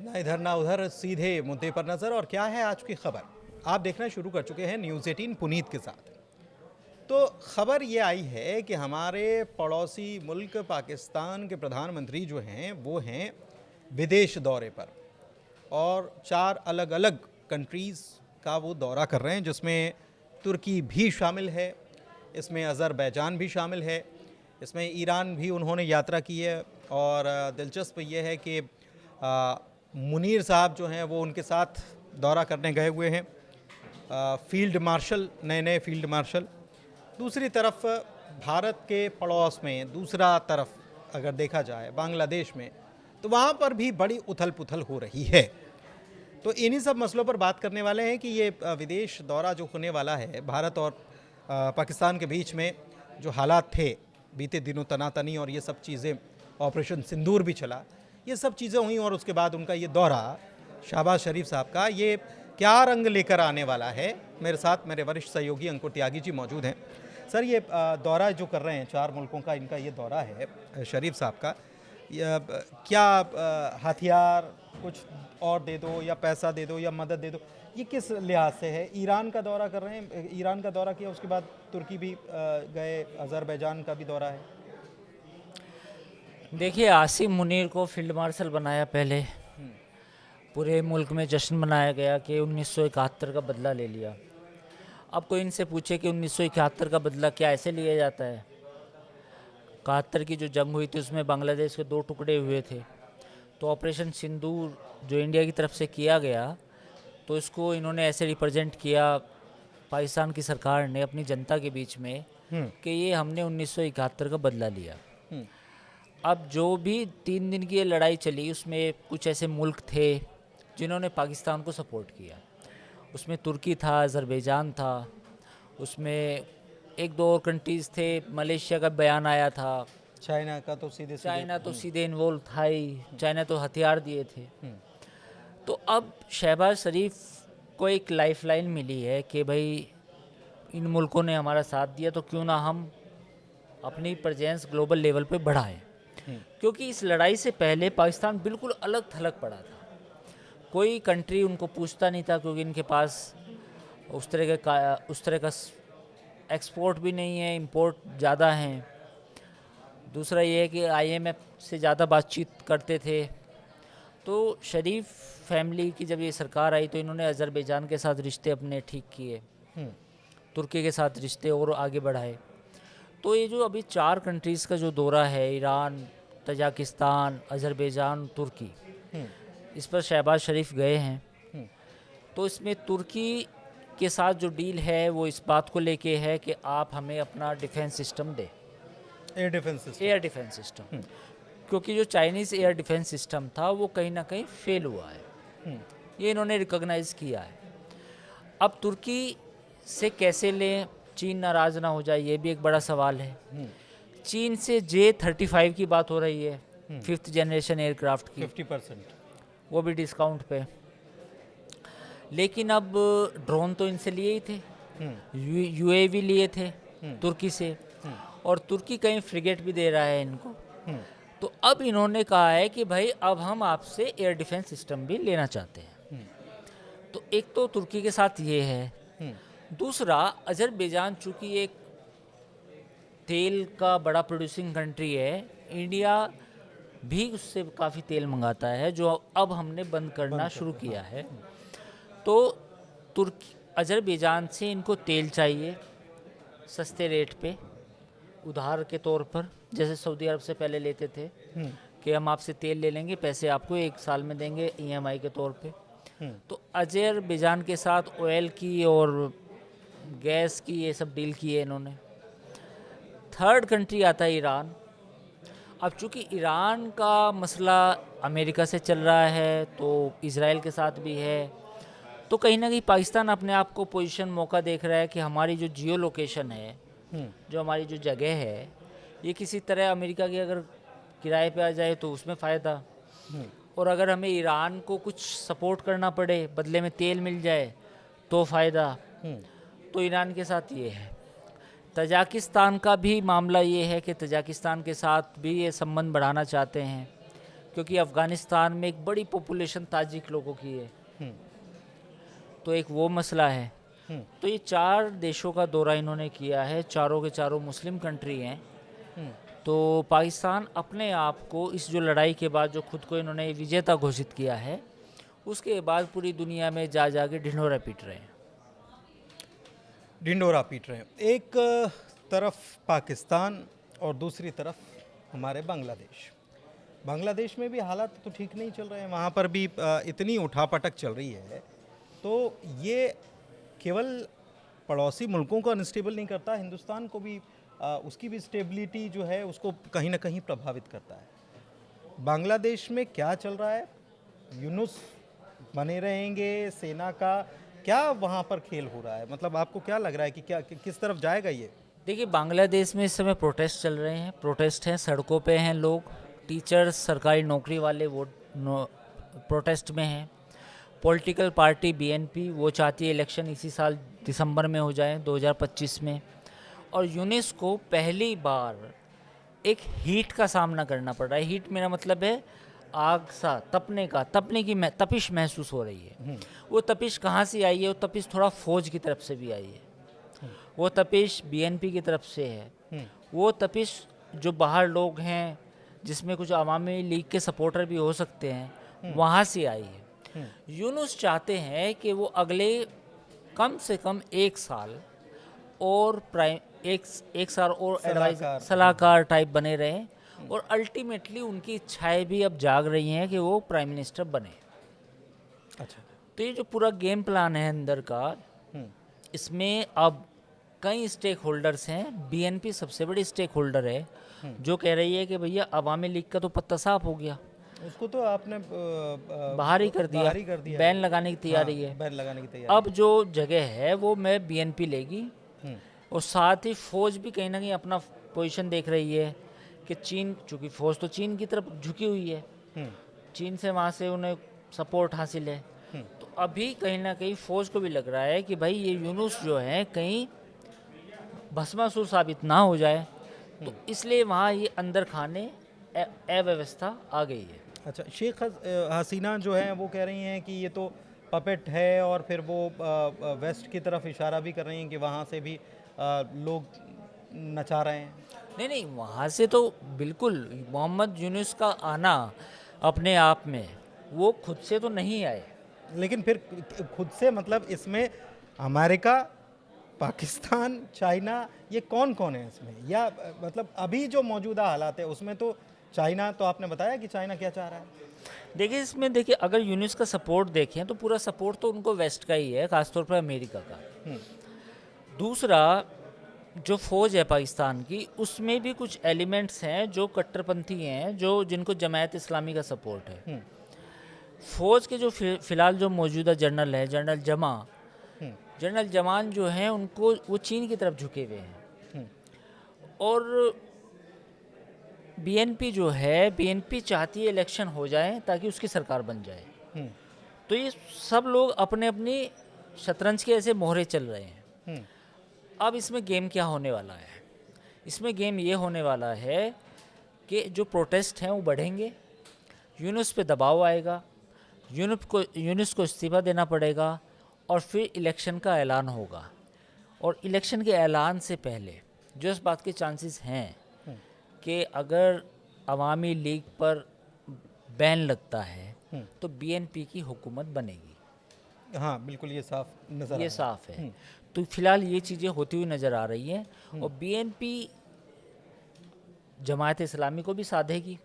ना इधर ना उधर, सीधे मुद्दे पर नजर। और क्या है आज की खबर, आप देखना शुरू कर चुके हैं न्यूज़ 18 पुनीत के साथ। तो खबर ये आई है कि हमारे पड़ोसी मुल्क पाकिस्तान के प्रधानमंत्री जो हैं वो हैं विदेश दौरे पर, और 4 अलग अलग कंट्रीज़ का वो दौरा कर रहे हैं, जिसमें तुर्की भी शामिल है, इसमें अज़रबैजान भी शामिल है, इसमें ईरान भी उन्होंने यात्रा की है। और दिलचस्प ये है कि मुनीर साहब जो हैं वो उनके साथ दौरा करने गए हुए हैं, फील्ड मार्शल, नए फील्ड मार्शल। दूसरी तरफ भारत के पड़ोस में, दूसरा तरफ अगर देखा जाए बांग्लादेश में, तो वहाँ पर भी बड़ी उथल पुथल हो रही है। तो इन्हीं सब मसलों पर बात करने वाले हैं कि ये विदेश दौरा जो होने वाला है भारत और पाकिस्तान के बीच में, जो हालात थे बीते दिनों, तनातनी और ये सब चीज़ें, ऑपरेशन सिंदूर भी चला, ये सब चीज़ें हुई, और उसके बाद उनका ये दौरा शहबाज शरीफ साहब का, ये क्या रंग लेकर आने वाला है। मेरे साथ मेरे वरिष्ठ सहयोगी अंकुर त्यागी जी मौजूद हैं। सर, ये दौरा जो कर रहे हैं 4 मुल्कों का, इनका ये दौरा है शरीफ साहब का, क्या हथियार कुछ और दे दो, या पैसा दे दो, या मदद दे दो, ये किस लिहाज से है? ईरान का दौरा कर रहे हैं, ईरान का दौरा किया, उसके बाद तुर्की भी गए, अज़रबैजान का भी दौरा है। देखिए, आसिम मुनीर को फील्ड मार्शल बनाया पहले, पूरे मुल्क में जश्न मनाया गया कि 1971 का बदला ले लिया। अब कोई इनसे पूछे कि 1971 का बदला क्या ऐसे लिया जाता है? 71 की जो जंग हुई थी उसमें बांग्लादेश के 2 टुकड़े हुए थे, तो ऑपरेशन सिंदूर जो इंडिया की तरफ से किया गया, तो इसको इन्होंने ऐसे रिप्रेजेंट किया पाकिस्तान की सरकार ने अपनी जनता के बीच में कि ये हमने 1971 का बदला लिया। अब जो भी 3 दिन की ये लड़ाई चली, उसमें कुछ ऐसे मुल्क थे जिन्होंने पाकिस्तान को सपोर्ट किया। उसमें तुर्की था, अज़रबैजान था, उसमें 1-2 और कंट्रीज़ थे, मलेशिया का बयान आया था, चाइना का तो चाइना तो सीधे इन्वॉल्व था ही, चाइना तो हथियार दिए थे। तो अब शहबाज शरीफ को एक लाइफलाइन मिली है कि भाई इन मुल्कों ने हमारा साथ दिया, तो क्यों ना हम अपनी प्रेजेंस ग्लोबल लेवल पे बढ़ाएं। क्योंकि इस लड़ाई से पहले पाकिस्तान बिल्कुल अलग थलग पड़ा था, कोई कंट्री उनको पूछता नहीं था, क्योंकि इनके पास उस तरह का एक्सपोर्ट भी नहीं है, इंपोर्ट ज़्यादा हैं। दूसरा ये है कि IMF से ज़्यादा बातचीत करते थे। तो शरीफ फैमिली की जब ये सरकार आई, तो इन्होंने अज़रबैजान के साथ रिश्ते अपने ठीक किए, तुर्की के साथ रिश्ते और आगे बढ़ाए। तो ये जो अभी 4 कंट्रीज़ का जो दौरा है, ईरान, तजाकिस्तान, अज़रबैजान, तुर्की, इस पर शहबाज शरीफ गए हैं। तो इसमें तुर्की के साथ जो डील है वो इस बात को लेके है कि आप हमें अपना डिफेंस सिस्टम दें, एयर डिफेंस सिस्टम। क्योंकि जो चाइनीज़ एयर डिफेंस सिस्टम था वो कहीं ना कहीं फेल हुआ है, ये इन्होंने रिकॉग्नाइज़ किया है। अब तुर्की से कैसे लें, चीन नाराज़ ना हो जाए, ये भी एक बड़ा सवाल है। चीन से J-35 की बात हो रही है, 5th जनरेशन एयरक्राफ्ट की, 50%, वो भी डिस्काउंट पे। लेकिन अब ड्रोन तो इनसे लिए ही थे, UAV लिए थे तुर्की से, और तुर्की कहीं फ्रिगेट भी दे रहा है इनको। तो अब इन्होंने कहा है कि भाई अब हम आपसे एयर डिफेंस सिस्टम भी लेना चाहते हैं। तो एक तो तुर्की के साथ ये है। दूसरा, अज़रबैजान चूँकि एक तेल का बड़ा प्रोड्यूसिंग कंट्री है, इंडिया भी उससे काफ़ी तेल मंगाता है, जो अब हमने बंद करना शुरू किया है। तो तुर्की, अज़रबैजान से इनको तेल चाहिए सस्ते रेट पे, उधार के तौर पर, जैसे सऊदी अरब से पहले लेते थे कि हम आपसे तेल ले लेंगे, पैसे आपको 1 साल में देंगे EMI के तौर पे। तो अज़रबैजान के साथ ऑयल की और गैस की ये सब डील की है इन्होंने। थर्ड कंट्री आता है ईरान। अब चूँकि ईरान का मसला अमेरिका से चल रहा है, तो इजराइल के साथ भी है, तो कहीं ना कहीं पाकिस्तान अपने आप को पोजीशन, मौका देख रहा है कि हमारी जो जियो लोकेशन है, जो हमारी जो जगह है, ये किसी तरह अमेरिका की अगर किराए पे आ जाए तो उसमें फ़ायदा, और अगर हमें ईरान को कुछ सपोर्ट करना पड़े, बदले में तेल मिल जाए तो फ़ायदा। तो ईरान के साथ ये है। तजाकिस्तान का भी मामला ये है कि तजाकिस्तान के साथ भी ये संबंध बढ़ाना चाहते हैं, क्योंकि अफ़गानिस्तान में एक बड़ी पॉपुलेशन ताजिक लोगों की है, तो एक वो मसला है। तो ये 4 देशों का दौरा इन्होंने किया है, चारों के चारों मुस्लिम कंट्री हैं। तो पाकिस्तान अपने आप को इस जो लड़ाई के बाद जो खुद को इन्होंने विजेता घोषित किया है, उसके बाद पूरी दुनिया में जा के ढिंढोरा पीट रहे हैं। ढिंढोरा पीट रहे हैं। एक तरफ पाकिस्तान और दूसरी तरफ हमारे बांग्लादेश में भी हालात तो ठीक नहीं चल रहे हैं, वहाँ पर भी इतनी उठापटक चल रही है। तो ये केवल पड़ोसी मुल्कों को अनस्टेबल नहीं करता, हिंदुस्तान को भी उसकी भी स्टेबिलिटी जो है उसको कहीं ना कहीं प्रभावित करता है। बांग्लादेश में क्या चल रहा है? यूनुस बने रहेंगे? सेना का क्या वहाँ पर खेल हो रहा है? मतलब आपको क्या लग रहा है कि किस तरफ जाएगा ये? देखिए, बांग्लादेश में इस समय प्रोटेस्ट चल रहे हैं, प्रोटेस्ट हैं, सड़कों पे हैं लोग, टीचर्स, सरकारी नौकरी वाले वो प्रोटेस्ट में हैं। पॉलिटिकल पार्टी बीएनपी वो चाहती है इलेक्शन इसी साल दिसंबर में हो जाए 2025 में। और यूनिस को पहली बार एक हीट का सामना करना पड़ रहा है। हीट मेरा मतलब है आग सा तपने की तपिश महसूस हो रही है। वो तपिश कहाँ से आई है? वो तपिश थोड़ा फौज की तरफ से भी आई है, वो तपिश बीएनपी की तरफ से है, वो तपिश जो बाहर लोग हैं जिसमें कुछ अवामी लीग के सपोर्टर भी हो सकते हैं, वहाँ से आई है। यूनुस चाहते हैं कि वो अगले कम से कम 1 साल और एक साल और सलाहकार टाइप बने रहे, और अल्टीमेटली उनकी इच्छाएं भी अब जाग रही हैं कि वो प्राइम मिनिस्टर बने। अच्छा, तो ये जो पूरा गेम प्लान है अंदर का, इसमें अब कई स्टेक होल्डर्स हैं। बीएनपी सबसे बड़ी स्टेक होल्डर है, जो कह रही है कि भैया अवामी लीग का तो पत्ता साफ हो गया, उसको तो आपने बाहर ही कर दिया, बैन लगाने की तैयारी है। बैन लगाने की तैयारी। अब जो जगह है वो मैं बीएनपी लेगी, और साथ ही फौज भी कहीं ना कहीं अपना पोजीशन देख रही है कि चीन, चूँकि फौज तो चीन की तरफ झुकी हुई है, चीन से वहाँ से उन्हें सपोर्ट हासिल है। तो अभी कहीं ना कहीं फौज को भी लग रहा है कि भाई ये यूनुस जो है कहीं भस्मासुर साबित ना हो जाए, तो इसलिए वहाँ ये अंदर खाने अव्यवस्था आ गई है। अच्छा, शेख हसीना जो है वो कह रही हैं कि ये तो पपेट है, और फिर वो वेस्ट की तरफ इशारा भी कर रही हैं कि वहाँ से भी लोग नचा रहे हैं। नहीं, वहाँ से तो बिल्कुल मोहम्मद यूनुस का आना अपने आप में वो खुद से तो नहीं आए, लेकिन फिर खुद से मतलब इसमें अमेरिका, पाकिस्तान, चाइना, ये कौन कौन है इसमें? या मतलब अभी जो मौजूदा हालात है उसमें तो चाइना, तो आपने बताया कि चाइना क्या चाह रहा है। देखिए इसमें, देखिए अगर यूनिस का सपोर्ट देखें तो पूरा सपोर्ट तो उनको वेस्ट का ही है, खासतौर पर अमेरिका का। दूसरा, जो फौज है पाकिस्तान की, उसमें भी कुछ एलिमेंट्स हैं जो कट्टरपंथी हैं, जिनको जमायत इस्लामी का सपोर्ट है। फौज के जो फिलहाल जो मौजूदा जनरल है, जनरल जमान जो हैं, उनको वो चीन की तरफ झुके हुए हैं। और बीएनपी जो है, बीएनपी चाहती है इलेक्शन हो जाए ताकि उसकी सरकार बन जाए। तो ये सब लोग अपने अपनी शतरंज के ऐसे मोहरे चल रहे हैं। अब इसमें गेम क्या होने वाला है? इसमें गेम ये होने वाला है कि जो प्रोटेस्ट हैं वो बढ़ेंगे, यूनुस पे दबाव आएगा, यूनुस को इस्तीफा देना पड़ेगा, और फिर इलेक्शन का ऐलान होगा। और इलेक्शन के ऐलान से पहले जो इस बात के चांसेस हैं कि अगर अवामी लीग पर बैन लगता है तो बीएनपी की हुकूमत बनेगी। हाँ बिल्कुल, ये साफ नजर ये साफ है। तो फिलहाल ये चीज़ें होती हुई नज़र आ रही हैं, और बीएनपी जमायत इस्लामी को भी साधेगी,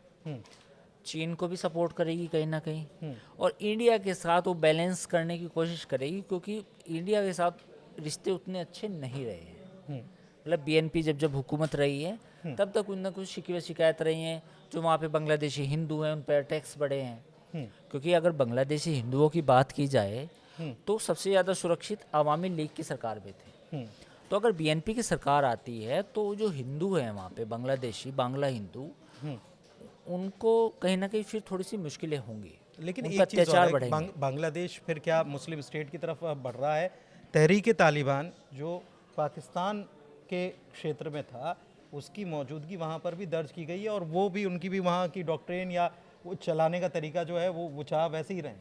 चीन को भी सपोर्ट करेगी कहीं ना कहीं, और इंडिया के साथ वो बैलेंस करने की कोशिश करेगी, क्योंकि इंडिया के साथ रिश्ते उतने अच्छे नहीं रहे हैं। मतलब बीएनपी जब हुकूमत रही है तब तक कुछ ना कुछ शिकवे शिकायत रही हैं, जो वहाँ पे बांग्लादेशी हिंदू हैं उन पर टैक्स बढ़े हैं। क्योंकि अगर बांग्लादेशी हिंदुओं की बात की जाए तो सबसे ज़्यादा सुरक्षित अवामी लीग की सरकार में थे। तो अगर बीएनपी की सरकार आती है तो जो हिंदू हैं वहाँ पे, बांग्ला हिंदू, उनको कहीं ना कहीं फिर थोड़ी सी मुश्किलें होंगी, लेकिन उनका अत्याचार बढ़ेंगे। बांग्लादेश फिर क्या मुस्लिम स्टेट की तरफ बढ़ रहा है? तहरीक तालिबान जो पाकिस्तान के क्षेत्र में था, उसकी मौजूदगी वहाँ पर भी दर्ज की गई है, और वो भी, उनकी भी वहाँ की डॉक्ट्रिन या वो चलाने का तरीका जो है वो चाह वैसे ही रहें।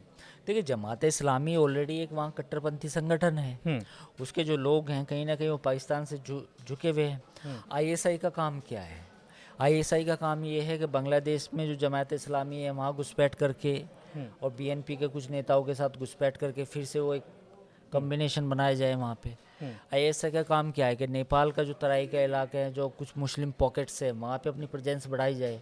देखिए, जमात इस्लामी ऑलरेडी एक वहाँ कट्टरपंथी संगठन है। उसके जो लोग हैं कहीं ना कहीं वो पाकिस्तान से झुके हुए हैं। आईएसआई का काम क्या है? आईएसआई का काम ये है कि बांग्लादेश में जो जमात इस्लामी है वहाँ घुसपैठ करके और बीएनपी के कुछ नेताओं के साथ घुसपैठ करके फिर से वो एक कॉम्बिनेशन बनाया जाए वहाँ पे। आईएसआई का काम क्या है कि नेपाल का जो तराई का इलाका है, जो कुछ मुस्लिम पॉकेट्स है, वहाँ पे अपनी प्रेजेंस बढ़ाई जाए।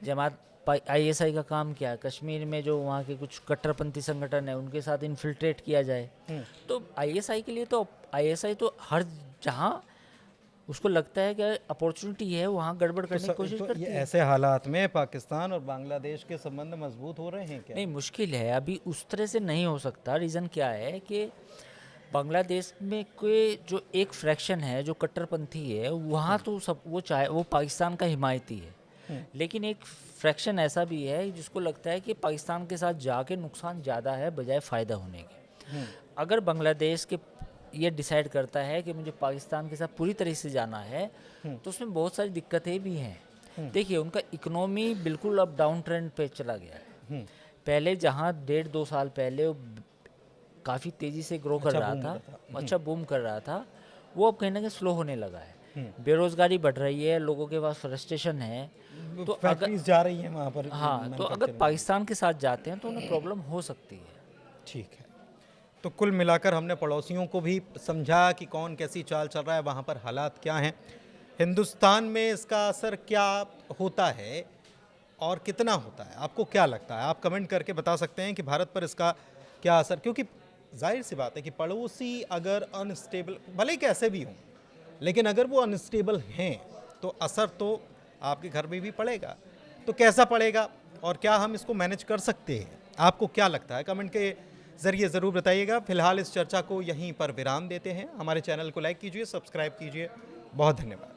जमात आईएसआई का काम क्या है? कश्मीर में जो वहाँ के कुछ कट्टरपंथी संगठन है उनके साथ इन्फिल्ट्रेट किया जाए। तो आईएसआई के लिए तो आईएसआई तो हर जहाँ उसको लगता है कि अपॉर्चुनिटी है वहाँ गड़बड़ करने की कोशिश करती है। ऐसे हालात में पाकिस्तान और बांग्लादेश के संबंध मजबूत हो रहे हैं क्या? नहीं, मुश्किल है, अभी उस तरह से नहीं हो सकता। रीज़न क्या है कि बांग्लादेश में कोई जो एक फ्रैक्शन है जो कट्टरपंथी है वहाँ तो सब वो चाहे वो पाकिस्तान का हिमायती है, लेकिन एक फ्रैक्शन ऐसा भी है जिसको लगता है कि पाकिस्तान के साथ जाके नुकसान ज़्यादा है बजाय फ़ायदा होने के। अगर बांग्लादेश के ये डिसाइड करता है कि मुझे पाकिस्तान के साथ पूरी तरह से जाना है तो उसमें बहुत सारी दिक्कतें भी हैं। देखिए, उनका इकोनॉमी बिल्कुल अब डाउन ट्रेंड पे चला गया है। पहले जहाँ 1.5-2 साल पहले वो काफ़ी तेज़ी से ग्रो कर रहा था, अच्छा बूम कर रहा था, वो अब कहीं ना कहीं स्लो होने लगा है। बेरोजगारी बढ़ रही है, लोगों के पास फ्रस्ट्रेशन है, तो फैक्ट्रीज जा रही हैं वहाँ पर। हाँ, तो अगर पाकिस्तान के साथ जाते हैं तो उन्हें प्रॉब्लम हो सकती है। ठीक है, तो कुल मिलाकर हमने पड़ोसियों को भी समझा कि कौन कैसी चाल चल रहा है, वहाँ पर हालात क्या हैं, हिंदुस्तान में इसका असर क्या होता है और कितना होता है, आपको क्या लगता है? आप कमेंट करके बता सकते हैं कि भारत पर इसका क्या असर, क्योंकि जाहिर सी बात है कि पड़ोसी अगर अनस्टेबल, भले ही कैसे भी हों, लेकिन अगर वो अनस्टेबल हैं तो असर तो आपके घर में भी पड़ेगा। तो कैसा पड़ेगा और क्या हम इसको मैनेज कर सकते हैं? आपको क्या लगता है? कमेंट के ज़रिए ज़रूर बताइएगा। फिलहाल इस चर्चा को यहीं पर विराम देते हैं। हमारे चैनल को लाइक कीजिए, सब्सक्राइब कीजिए। बहुत धन्यवाद।